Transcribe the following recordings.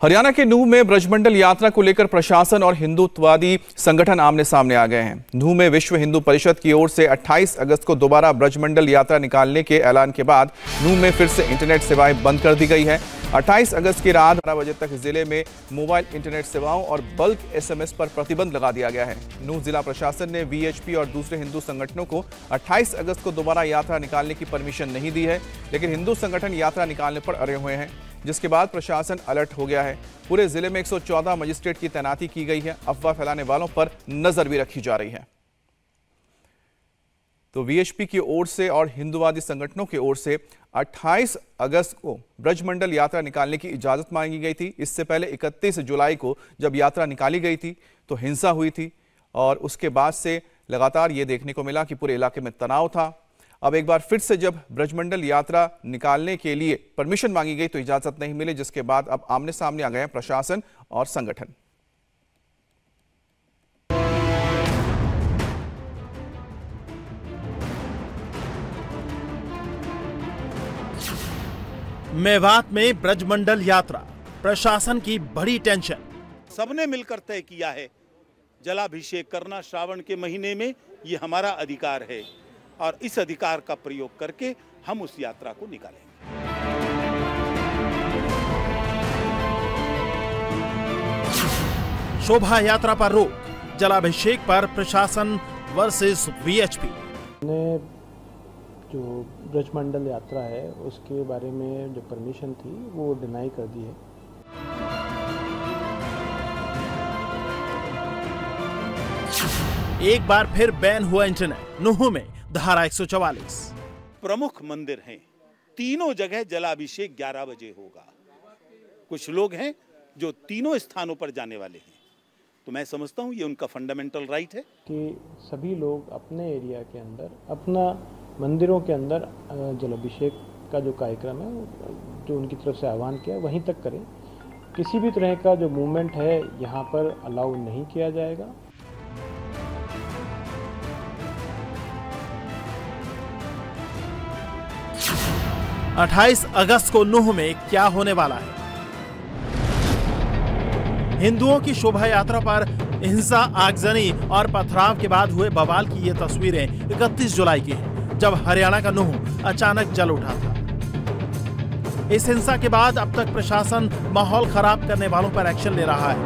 हरियाणा के नूंह में ब्रजमंडल यात्रा को लेकर प्रशासन और हिंदुत्ववादी संगठन आमने सामने आ गए हैं। नूंह में विश्व हिंदू परिषद की ओर से 28 अगस्त को दोबारा ब्रजमंडल यात्रा निकालने के ऐलान के बाद नूंह में फिर से इंटरनेट सेवाएं बंद कर दी गई है। 28 अगस्त की रात 12 बजे तक जिले में मोबाइल इंटरनेट सेवाओं और बल्क SMS पर प्रतिबंध लगा दिया गया है। नूंह जिला प्रशासन ने VHP और दूसरे हिंदू संगठनों को 28 अगस्त को दोबारा यात्रा निकालने की परमिशन नहीं दी है, लेकिन हिंदू संगठन यात्रा निकालने पर अड़े हुए हैं, जिसके बाद प्रशासन अलर्ट हो गया है। पूरे जिले में 114 मजिस्ट्रेट की तैनाती की गई है। अफवाह फैलाने वालों पर नजर भी रखी जा रही है। तो VHP की ओर से और हिंदूवादी संगठनों की ओर से 28 अगस्त को ब्रजमंडल यात्रा निकालने की इजाजत मांगी गई थी। इससे पहले 31 जुलाई को जब यात्रा निकाली गई थी तो हिंसा हुई थी और उसके बाद से लगातार ये देखने को मिला कि पूरे इलाके में तनाव था। अब एक बार फिर से जब ब्रजमंडल यात्रा निकालने के लिए परमिशन मांगी गई तो इजाजत नहीं मिली, जिसके बाद अब आमने सामने आ गए हैं प्रशासन और संगठन। मेवात में ब्रजमंडल यात्रा, प्रशासन की बड़ी टेंशन। सबने मिलकर तय किया है जलाभिषेक करना श्रावण के महीने में, ये हमारा अधिकार है और इस अधिकार का प्रयोग करके हम उस यात्रा को निकालेंगे। शोभा यात्रा पर रोक, जलाभिषेक पर प्रशासन वर्सेस VHP। जो ब्रजमंडल यात्रा है उसके बारे में जो परमिशन थी वो डिनाई कर दी है। एक बार फिर बैन हुआ इंटरनेट। नूंह में धारा 144। प्रमुख मंदिर हैं, तीनों जगह जलाभिषेक 11 बजे होगा। कुछ लोग हैं जो तीनों स्थानों पर जाने वाले हैं, तो मैं समझता हूं ये उनका फंडामेंटल राइट है कि सभी लोग अपने एरिया के अंदर, अपना मंदिरों के अंदर जलाभिषेक का जो कार्यक्रम है जो उनकी तरफ से आह्वान किया वहीं तक करें। किसी भी तरह का जो मूवमेंट है यहाँ पर अलाउ नहीं किया जाएगा। – 28 अगस्त को नूंह में क्या होने वाला है? हिंदुओं की शोभा यात्रा पर हिंसा, आगजनी और पथराव के बाद हुए बवाल की ये तस्वीरें 31 जुलाई की हैं, जब हरियाणा का नूंह अचानक जल उठा था। इस हिंसा के बाद अब तक प्रशासन माहौल खराब करने वालों पर एक्शन ले रहा है।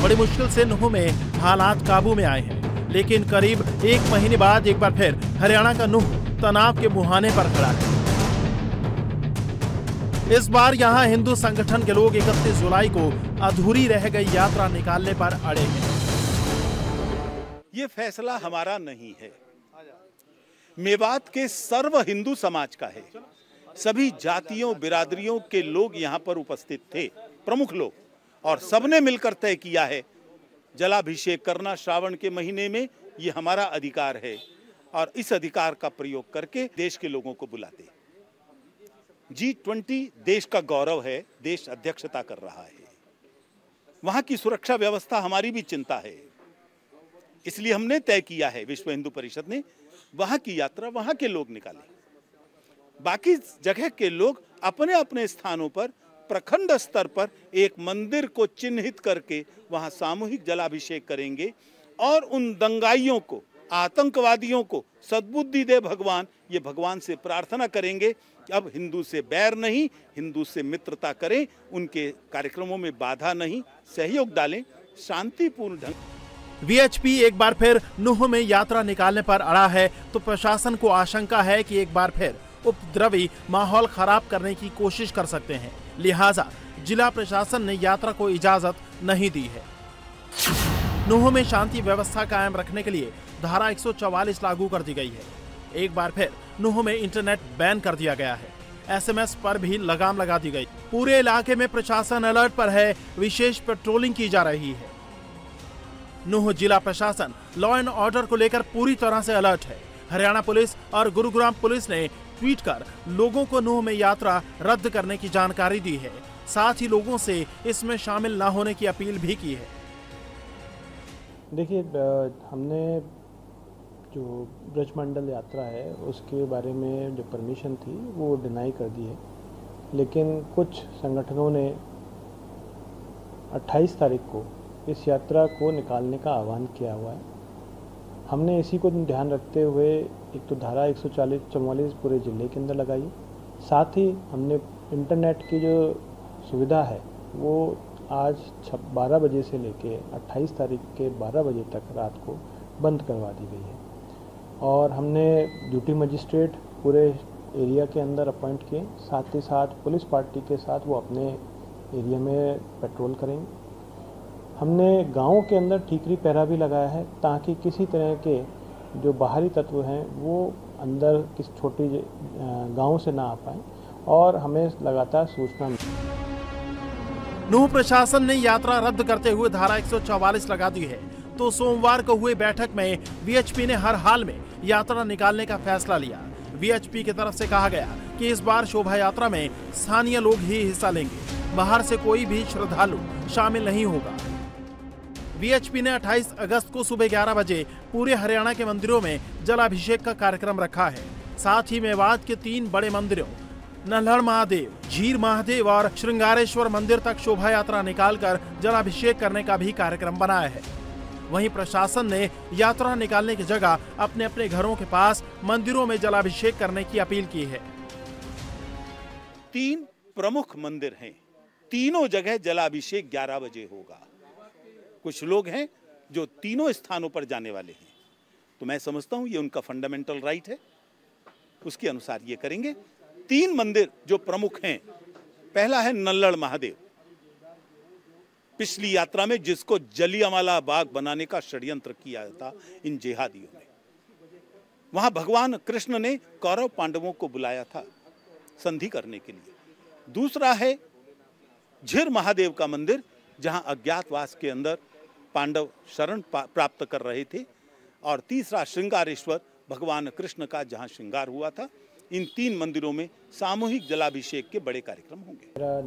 बड़ी मुश्किल से नूंह में हालात काबू में आए हैं, लेकिन करीब 1 महीने बाद एक बार फिर हरियाणा का नूंह तनाव के मुहाने पर खड़ा है। इस बार यहां हिंदू संगठन के लोग 31 जुलाई को अधूरी रह गई यात्रा निकालने पर अड़े हैं। ये फैसला हमारा नहीं है, मेवात के सर्व हिंदू समाज का है। सभी जातियों बिरादरियों के लोग यहाँ पर उपस्थित थे, प्रमुख लोग, और सबने मिलकर तय किया है जलाभिषेक करना श्रावण के महीने में, ये हमारा अधिकार है और इस अधिकार का प्रयोग करके देश के लोगों को बुलाते। G20 देश का गौरव है, देश अध्यक्षता कर रहा है, वहां की सुरक्षा व्यवस्था हमारी भी चिंता है। इसलिए हमने तय किया है, विश्व हिंदू परिषद ने, वहां की यात्रा वहां के लोग निकालें। बाकी जगह के लोग अपने अपने स्थानों पर प्रखंड स्तर पर एक मंदिर को चिन्हित करके वहां सामूहिक जलाभिषेक करेंगे और उन दंगाइयों को, आतंकवादियों को सद्बुद्धि दे भगवान, ये भगवान से प्रार्थना करेंगे कि अब हिंदू से बैर नहीं, हिंदू से मित्रता करें, उनके कार्यक्रमों में बाधा नहीं, सहयोग डालें, शांतिपूर्ण ढंग। VHP एक बार फिर नूंह में यात्रा निकालने पर अड़ा है, तो प्रशासन को आशंका है कि एक बार फिर उपद्रवी माहौल खराब करने की कोशिश कर सकते हैं। लिहाजा जिला प्रशासन ने यात्रा को इजाजत नहीं दी है। नूंह में शांति व्यवस्था कायम रखने के लिए धारा 144 लागू कर दी गई है। एक बार फिर नूंह में इंटरनेट बैन कर दिया गया है। SMS पर भी लगाम लगा दी गई। पूरे इलाके में प्रशासन अलर्ट पर है, विशेष पेट्रोलिंग की जा रही है। नूंह जिला प्रशासन लॉ एंड ऑर्डर को लेकर पूरी तरह से अलर्ट है। हरियाणा पुलिस और गुरुग्राम पुलिस ने ट्वीट कर लोगों को नूंह में यात्रा रद्द करने की जानकारी दी है। साथ ही लोगों से इसमें शामिल न होने की अपील भी की है। देखिए, हमने जो ब्रजमंडल यात्रा है उसके बारे में जो परमिशन थी वो डिनाई कर दी है। लेकिन कुछ संगठनों ने 28 तारीख को इस यात्रा को निकालने का आह्वान किया हुआ है। हमने इसी को ध्यान रखते हुए एक तो धारा 144 पूरे ज़िले के अंदर लगाई, साथ ही हमने इंटरनेट की जो सुविधा है वो आज 12 बजे से लेके 28 तारीख के 12 बजे तक रात को बंद करवा दी गई है। और हमने ड्यूटी मजिस्ट्रेट पूरे एरिया के अंदर अपॉइंट किए, साथ ही साथ पुलिस पार्टी के साथ वो अपने एरिया में पेट्रोल करेंगे। हमने गाँव के अंदर ठीकरी पहरा भी लगाया है ताकि किसी तरह के जो बाहरी तत्व हैं वो अंदर किस छोटी गाँव से ना आ पाएँ और हमें लगातार सूचना नूह प्रशासन ने यात्रा रद्द करते हुए धारा 144 लगा दी है, तो सोमवार को हुई बैठक में वीएचपी ने हर हाल में यात्रा निकालने का फैसला लिया। वीएचपी की तरफ से कहा गया कि इस बार शोभा यात्रा में स्थानीय लोग ही हिस्सा लेंगे, बाहर से कोई भी श्रद्धालु शामिल नहीं होगा। वीएचपी ने 28 अगस्त को सुबह 11 बजे पूरे हरियाणा के मंदिरों में जलाभिषेक का कार्यक्रम रखा है। साथ ही मेवात के 3 बड़े मंदिरों नल्हड़ महादेव, झीर महादेव और श्रृंगारेश्वर मंदिर तक शोभा यात्रा निकालकर जलाभिषेक करने का भी कार्यक्रम बनाया है। वहीं प्रशासन ने यात्रा निकालने की जगह अपने अपने घरों के पास मंदिरों में जलाभिषेक करने की अपील की है। 3 प्रमुख मंदिर हैं, तीनों जगह जलाभिषेक 11 बजे होगा। कुछ लोग हैं जो तीनों स्थानों पर जाने वाले हैं, तो मैं समझता हूं ये उनका फंडामेंटल राइट है, उसके अनुसार ये करेंगे। 3 मंदिर जो प्रमुख हैं, पहला है नल्हड़ महादेव। पिछली यात्रा में जिसको जलियांवाला बाग बनाने का षड्यंत्र किया था इन जिहादियों ने, वहां भगवान कृष्ण ने कौरव पांडवों को बुलाया था संधि करने के लिए। दूसरा है झीर महादेव का मंदिर, जहां अज्ञातवास के अंदर पांडव शरण प्राप्त कर रहे थे। और तीसरा श्रृंगारेश्वर, भगवान कृष्ण का जहां श्रृंगार हुआ था। इन 3 मंदिरों में सामूहिक जलाभिषेक के बड़े कार्यक्रम होंगे। मेरा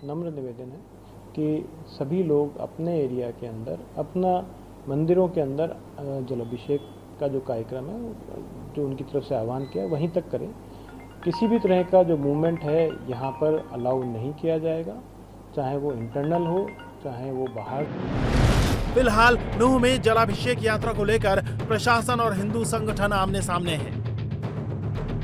नम्र निवेदन है कि सभी लोग अपने एरिया के अंदर, अपना मंदिरों के अंदर जलाभिषेक का जो कार्यक्रम है जो उनकी तरफ से आह्वान किया वहीं तक करें। किसी भी तरह का जो मूवमेंट है यहाँ पर अलाउ नहीं किया जाएगा, चाहे वो इंटरनल हो चाहे वो बाहर। फिलहाल नूह में जलाभिषेक यात्रा को लेकर प्रशासन और हिंदू संगठन आमने सामने हैं।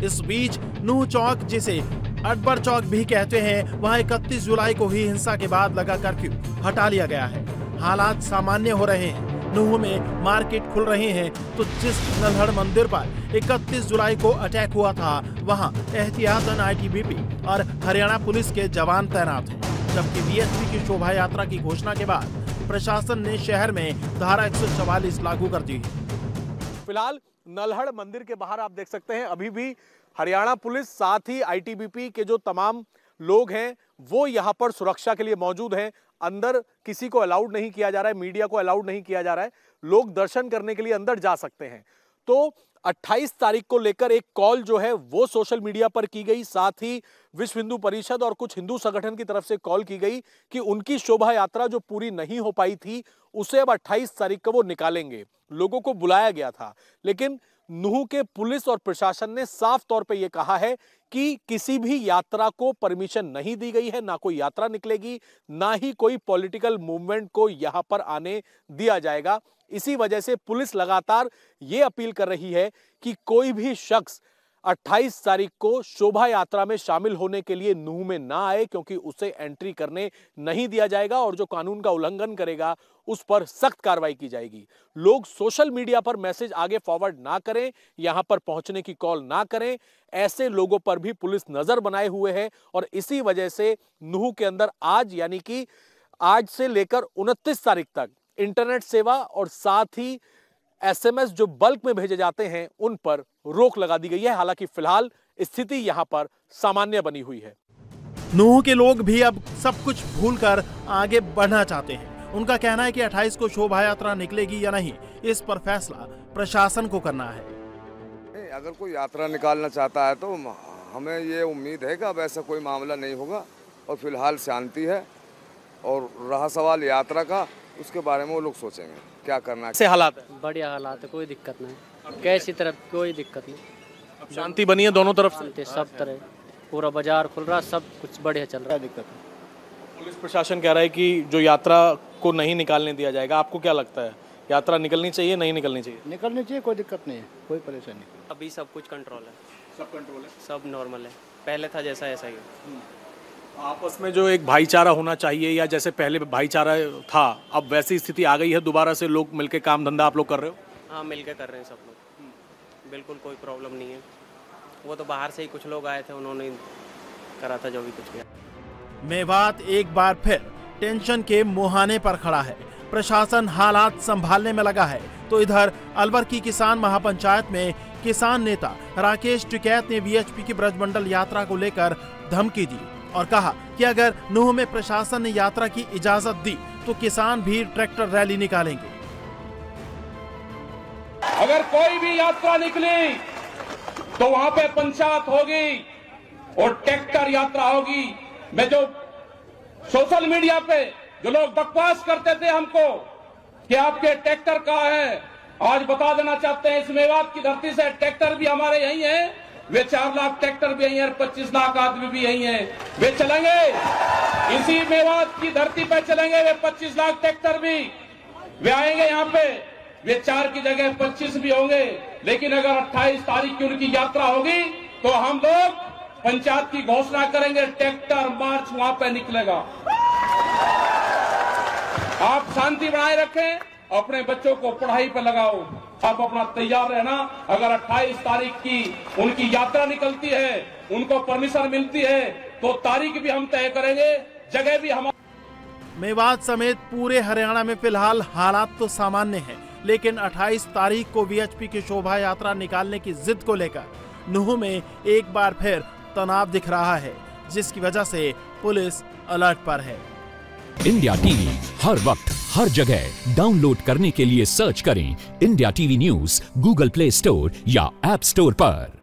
इस बीच नूह चौक, जिसे अकबर चौक भी कहते हैं, वहां 31 जुलाई को ही हिंसा के बाद लगा कर्फ्यू हटा लिया गया है। हालात सामान्य हो रहे हैं। नूह में मार्केट खुल रहे हैं, तो जिस नल्हड़ मंदिर पर 31 जुलाई को अटैक हुआ था वहां एहतियातन आईटीबीपी और हरियाणा पुलिस के जवान तैनात हैं। जबकि वीएचपी की शोभा यात्रा की घोषणा के बाद प्रशासन ने शहर में धारा 144 लागू कर दी है। फिलहाल नल्हड़ मंदिर के बाहर आप देख सकते हैं अभी भी हरियाणा पुलिस, साथ ही आईटीबीपी के जो तमाम लोग हैं वो यहाँ पर सुरक्षा के लिए मौजूद हैं। अंदर किसी को अलाउड नहीं किया जा रहा है, मीडिया को अलाउड नहीं किया जा रहा है। लोग दर्शन करने के लिए अंदर जा सकते हैं। तो 28 तारीख को लेकर एक कॉल जो है वो सोशल मीडिया पर की गई, साथ ही विश्व हिंदू परिषद और कुछ हिंदू संगठन की तरफ से कॉल की गई कि उनकी शोभा यात्रा जो पूरी नहीं हो पाई थी उसे अब 28 तारीख को वो निकालेंगे। लोगों को बुलाया गया था, लेकिन नूह के पुलिस और प्रशासन ने साफ तौर पे ये कहा है कि किसी भी यात्रा को परमिशन नहीं दी गई है, ना कोई यात्रा निकलेगी, ना ही कोई पॉलिटिकल मूवमेंट को यहां पर आने दिया जाएगा। इसी वजह से पुलिस लगातार ये अपील कर रही है कि कोई भी शख्स 28 तारीख को शोभा यात्रा में शामिल होने के लिए नूह में ना आए, क्योंकि उसे एंट्री करने नहीं दिया जाएगा और जो कानून का उल्लंघन करेगा उस पर सख्त कार्रवाई की जाएगी। लोग सोशल मीडिया पर मैसेज आगे फॉरवर्ड ना करें, यहां पर पहुंचने की कॉल ना करें। ऐसे लोगों पर भी पुलिस नजर बनाए हुए है और इसी वजह से नूह के अंदर आज, यानी कि आज से लेकर 29 तारीख तक इंटरनेट सेवा और साथ ही एसएमएस जो बल्क में भेजे जाते हैं उन पर रोक लगा दी गई है। हालांकि फिलहाल स्थिति यहां पर सामान्य बनी हुई है। नूह के लोग भी अब सब कुछ भूलकर आगे बढ़ना चाहते हैं। उनका कहना है कि 28 को शोभा यात्रा निकलेगी या नहीं, इस पर फैसला प्रशासन को करना है। अगर कोई यात्रा निकालना चाहता है तो हमें ये उम्मीद है कि अब ऐसा कोई मामला नहीं होगा और फिलहाल शांति है। और रहा सवाल यात्रा का, उसके बारे में वो लोग सोचेंगे क्या करना है। कैसे हालात है? बढ़िया हालात है, कोई दिक्कत नहीं, कैसी तरफ कोई दिक्कत नहीं। अब शांति बनी है दोनों तरफ से? सब तरह पूरा बाजार खुल रहा, सब कुछ बढ़िया चल रहा है। दिक्कत है। पुलिस प्रशासन कह रहा है कि जो यात्रा को नहीं निकालने दिया जाएगा, आपको क्या लगता है, यात्रा निकलनी चाहिए नहीं निकलनी चाहिए? निकलनी चाहिए, कोई दिक्कत नहीं है, कोई परेशानी नहीं। अभी सब कुछ कंट्रोल है, सब कंट्रोल है, सब नॉर्मल है, पहले था जैसा ऐसा ही है। आपस में जो एक भाईचारा होना चाहिए, या जैसे पहले भाईचारा था अब वैसी स्थिति आ गई है, दोबारा से लोग मिलके काम धंधा आप लोग कर रहे हो? हाँ, मिलके कर रहे हैं सब लोग, बिल्कुल कोई प्रॉब्लम नहीं है। वो तो बाहर से ही कुछ लोग आए थे, उन्होंने करा था जो भी कुछ किया। मेवात एक बार फिर टेंशन के मुहाने पर खड़ा है। प्रशासन हालात संभालने में लगा है, तो इधर अलवर की किसान महापंचायत में किसान नेता राकेश टिकैत ने वीएचपी की ब्रजमंडल यात्रा को लेकर धमकी दी और कहा कि अगर नूह में प्रशासन ने यात्रा की इजाजत दी तो किसान भी ट्रैक्टर रैली निकालेंगे। अगर कोई भी यात्रा निकली तो वहां पे पंचायत होगी और ट्रैक्टर यात्रा होगी। मैं जो सोशल मीडिया पे जो लोग बकवास करते थे हमको कि आपके ट्रैक्टर कहाँ है, आज बता देना चाहते हैं, इस मेवात की धरती से ट्रैक्टर भी हमारे यही हैं। वे 4 लाख ट्रैक्टर भी यही है, 25 लाख आदमी भी यही हैं। वे चलेंगे, इसी मेवात की धरती पे चलेंगे। वे 25 लाख ट्रैक्टर भी वे आएंगे यहाँ पे, वे 4 की जगह 25 भी होंगे। लेकिन अगर 28 तारीख की उनकी यात्रा होगी तो हम लोग पंचायत की घोषणा करेंगे, ट्रैक्टर मार्च वहां पे निकलेगा। आप शांति बनाए रखें, अपने बच्चों को पढ़ाई पर लगाओ, आप अपना तैयार रहना। अगर 28 तारीख की उनकी यात्रा निकलती है, उनको परमिशन मिलती है, तो तारीख भी हम तय करेंगे, जगह भी हम। मेवात समेत पूरे हरियाणा में फिलहाल हालात तो सामान्य हैं, लेकिन 28 तारीख को वीएचपी की शोभा यात्रा निकालने की जिद को लेकर नूह में एक बार फिर तनाव दिख रहा है, जिसकी वजह से पुलिस अलर्ट पर है। इंडिया टीवी हर वक्त हर जगह डाउनलोड करने के लिए सर्च करें India TV news Google play store या ऐप स्टोर पर।